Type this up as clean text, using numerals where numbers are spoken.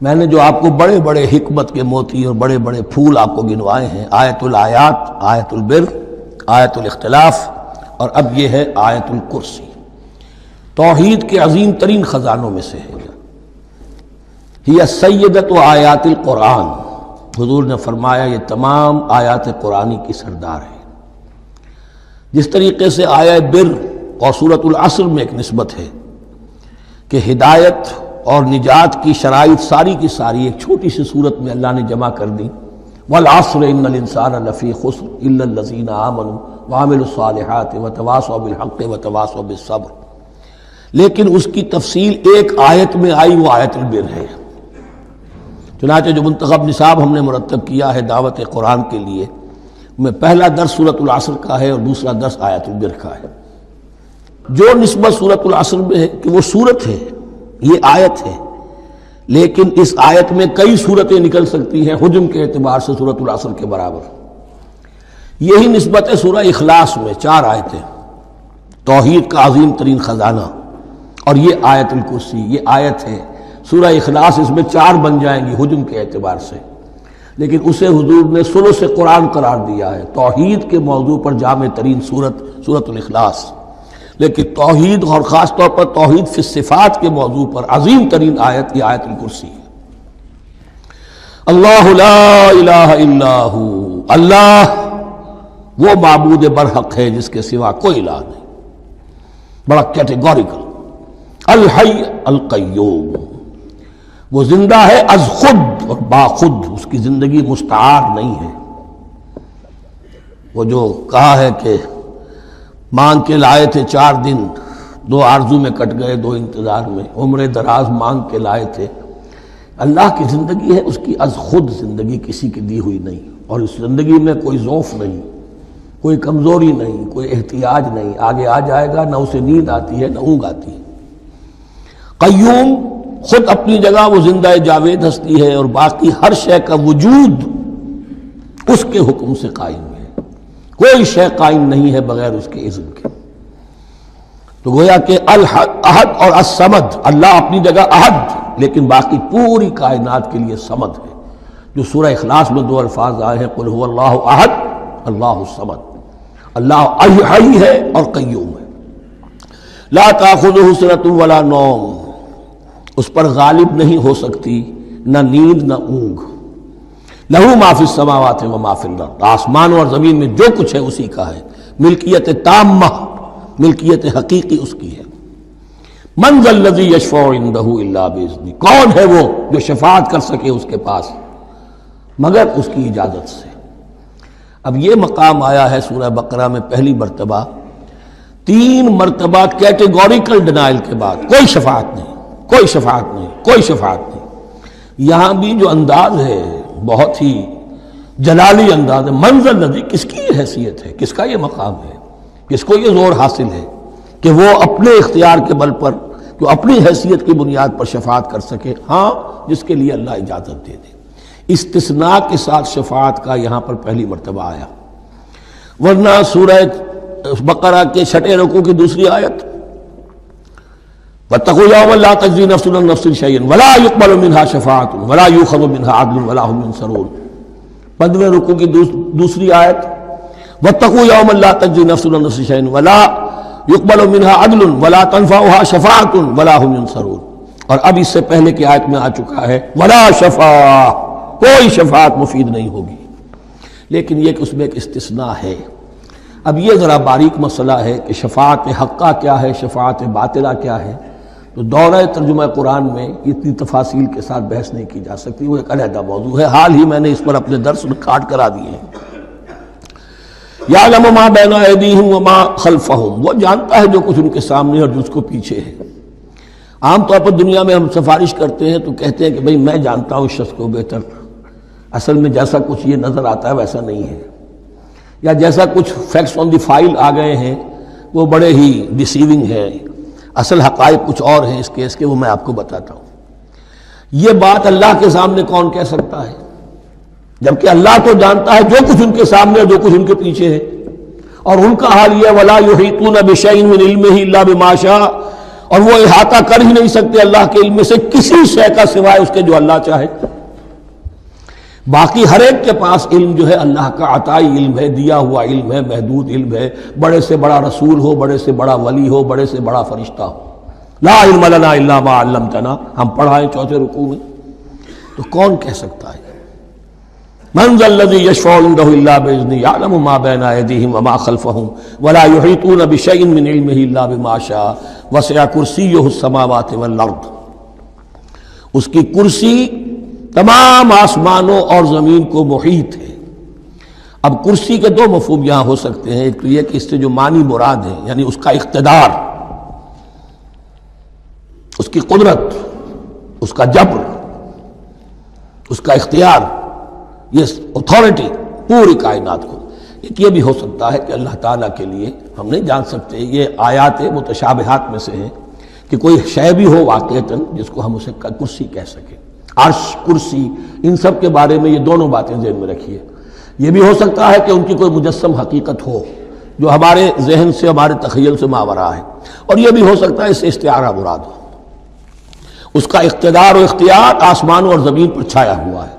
میں نے جو آپ کو بڑے بڑے حکمت کے موتی اور بڑے بڑے پھول آپ کو گنوائے ہیں، آیت الآیات، آیت البر، آیت الاختلاف، اور اب یہ ہے آیت الکرسی، توحید کے عظیم ترین خزانوں میں سے ہے۔ ہی سیدۃ آیات القرآن، حضور نے فرمایا یہ تمام آیات قرآنی کی سردار ہے۔ جس طریقے سے آیہ بر اور سورۃ العصر میں ایک نسبت ہے کہ ہدایت اور نجات کی شرائط ساری کی ساری ایک چھوٹی سی صورت میں اللہ نے جمع کر دی، والعصر ان الانسان لفی خسر الا الذین آمنوا وعملوا الصالحات وتواصوا بالحق وتواصوا بالصبر، لیکن اس کی تفصیل ایک آیت میں آئی، وہ آیت البر ہے۔ چنانچہ جو منتخب نصاب ہم نے مرتب کیا ہے دعوت قرآن کے لیے، میں پہلا درس سورۃ العصر کا ہے اور دوسرا درس آیت البر کا ہے۔ جو نسبت سورۃ العصر میں ہے کہ وہ سورت ہے، یہ آیت ہے، لیکن اس آیت میں کئی سورتیں نکل سکتی ہیں حجم کے اعتبار سے سورۃ العصر کے برابر۔ یہی نسبت ہے سورہ اخلاص میں، 4 آیتیں، توحید کا عظیم ترین خزانہ، اور یہ آیت الکرسی، یہ آیت ہے سورہ اخلاص، اس میں 4 بن جائیں گی حجم کے اعتبار سے، لیکن اسے حضور نے ثلث قرآن قرار دیا ہے۔ توحید کے موضوع پر جامع ترین سورۃ الاخلاص، لیکن توحید اور خاص طور پر توحید فی الصفات کے موضوع پر عظیم ترین آیت یہ آیت الکرسی ہے۔ اللہ لا الہ الا ہو، اللہ وہ معبود برحق ہے جس کے سوا کوئی الہ نہیں، بڑا کیٹیگوریکل۔ الحی القیوم، وہ زندہ ہے از خود اور باخود، اس کی زندگی مستعار نہیں ہے۔ وہ جو کہا ہے کہ مانگ کے لائے تھے 4 دن، 2 آرزو میں کٹ گئے 2 انتظار میں، عمر دراز مانگ کے لائے تھے۔ اللہ کی زندگی ہے، اس کی از خود زندگی، کسی کی دی ہوئی نہیں، اور اس زندگی میں کوئی ضعف نہیں، کوئی کمزوری نہیں، کوئی احتیاج نہیں، آگے آ جائے گا، نہ اسے نیند آتی ہے نہ اونگ آتی ہے۔ قیوم، خود اپنی جگہ وہ زندہ جاوید ہستی ہے، اور باقی ہر شے کا وجود اس کے حکم سے قائم ہے، کوئی شے قائم نہیں ہے بغیر اس کے اذن کے۔ تو گویا کہ احد اور الصمد، اللہ اپنی جگہ احد، لیکن باقی پوری کائنات کے لیے صمد ہے، جو سورہ اخلاص میں 2 الفاظ آئے ہیں، قل هو اللہ احد اللہ الصمد۔ اللہ حی ہے اور قیوم ہے، لا تأخذہ سنۃ ولا نوم، اس پر غالب نہیں ہو سکتی نہ نیند نہ اونگ۔ لہو ما فی السماوات و ما فی الارض، آسمان اور زمین میں جو کچھ ہے اسی کا ہے، ملکیت تامہ، ملکیت حقیقی اس کی ہے۔ من ذا الذی یشفع عندہ الا باذنہ، کون ہے وہ جو شفاعت کر سکے اس کے پاس مگر اس کی اجازت سے۔ اب یہ مقام آیا ہے سورہ بقرہ میں پہلی مرتبہ، 3 مرتبہ کیٹیگوریکل ڈینائل کے بعد، کوئی شفاعت نہیں، کوئی شفاعت نہیں، کوئی شفاعت نہیں۔ یہاں بھی جو انداز ہے بہت ہی جلالی انداز ہے، منظر نظی، کس کی یہ حیثیت ہے، کس کا یہ مقام ہے، کس کو یہ زور حاصل ہے کہ وہ اپنے اختیار کے بل پر، جو اپنی حیثیت کی بنیاد پر شفاعت کر سکے؟ ہاں، جس کے لیے اللہ اجازت دے دے۔ استثناء کے ساتھ شفاعت کا یہاں پر پہلی مرتبہ آیا، ورنہ سورہ بقرہ کے 6 رکوع کی دوسری آیت، واتقوا یوما لا تجزی نفس عن نفس شیئا ولا یقبل منها شفاعۃ ولا یؤخذ منها عدل ولا هم ينصرون۔ 15 رکوع کی دوسری آیت، واتقوا یوما لا تجزی نفس عن نفس شیئا ولا یقبل منها عدل ولا تنفعها شفاعۃ ولا هم ينصرون۔ اور اب اس سے پہلے کی آیت میں آ چکا ہے ولا شفاعہ، کوئی شفاعت مفید نہیں ہوگی، لیکن یہ کہ اس میں ایک استثناء ہے۔ اب یہ ذرا باریک مسئلہ ہے کہ شفاعت حقہ کیا ہے، شفاعت باطلہ کیا ہے، تو دورہ ترجمہ قرآن میں اتنی تفاصیل کے ساتھ بحث نہیں کی جا سکتی، وہ ایک علیحدہ موضوع ہے۔ حال ہی میں نے اس پر اپنے درس ریکارڈ کرا دیے ہیں۔ یعلم ما بین ایدیہم وما خلفہم، وہ جانتا ہے جو کچھ ان کے سامنے اور جو اس کو پیچھے ہے۔ عام طور پر دنیا میں ہم سفارش کرتے ہیں تو کہتے ہیں کہ بھئی میں جانتا ہوں اس شخص کو بہتر، اصل میں جیسا کچھ یہ نظر آتا ہے ویسا نہیں ہے، یا جیسا کچھ فیکٹس آن دی فائل آ گئے ہیں وہ بڑے ہی ڈیسیونگ ہیں، اصل حقائق کچھ اور ہیں اس کیس کے، وہ میں آپ کو بتاتا ہوں۔ یہ بات اللہ کے سامنے کون کہہ سکتا ہے، جبکہ اللہ تو جانتا ہے جو کچھ ان کے سامنے اور جو کچھ ان کے پیچھے ہے، اور ان کا حال یہ ولا یحیطون بشیء من علمہ الا بما شاء، اور وہ احاطہ کر ہی نہیں سکتے اللہ کے علم سے کسی شے کا سوائے اس کے جو اللہ چاہے۔ باقی ہر ایک کے پاس علم جو ہے اللہ کا عطائی علم ہے، دیا ہوا علم ہے، محدود علم ہے، بڑے سے بڑا رسول ہو، بڑے سے بڑا ولی ہو، بڑے سے بڑا فرشتہ ہو۔ لا علم لنا الا ما علمتنا، ہم پڑھائیں چوتھے رکوع میں، تو کون کہہ سکتا ہے؟ من ذا الذی یشفع عنده الا باذنہ یعلم ما بین ایدیہم وما خلفہم ولا یحیطون بشیء من علمہ الا بما شاء وسع کرسیہ السماوات والارض۔ اس کی کرسی تمام آسمانوں اور زمین کو محیط ہے۔ اب کرسی کے دو مفہوم یہاں ہو سکتے ہیں، ایک تو یہ کہ اس سے جو معنی مراد ہے یعنی اس کا اقتدار، اس کی قدرت، اس کا جبر، اس کا اختیار، یہ اتھارٹی پوری کائنات کو۔ ایک یہ بھی ہو سکتا ہے کہ اللہ تعالیٰ کے لیے ہم نہیں جان سکتے، یہ آیات متشابہات میں سے ہیں کہ کوئی شے بھی ہو واقعتاً جس کو ہم اسے کرسی کہہ سکیں۔ عرش، کرسی، ان سب کے بارے میں یہ دونوں باتیں ذہن میں رکھیے۔ یہ بھی ہو سکتا ہے کہ ان کی کوئی مجسم حقیقت ہو جو ہمارے ذہن سے، ہمارے تخیل سے ماورا ہے، اور یہ بھی ہو سکتا ہے اس سے استعارہ مراد ہو۔ اس کا اقتدار و اختیار آسمانوں اور زمین پر چھایا ہوا ہے۔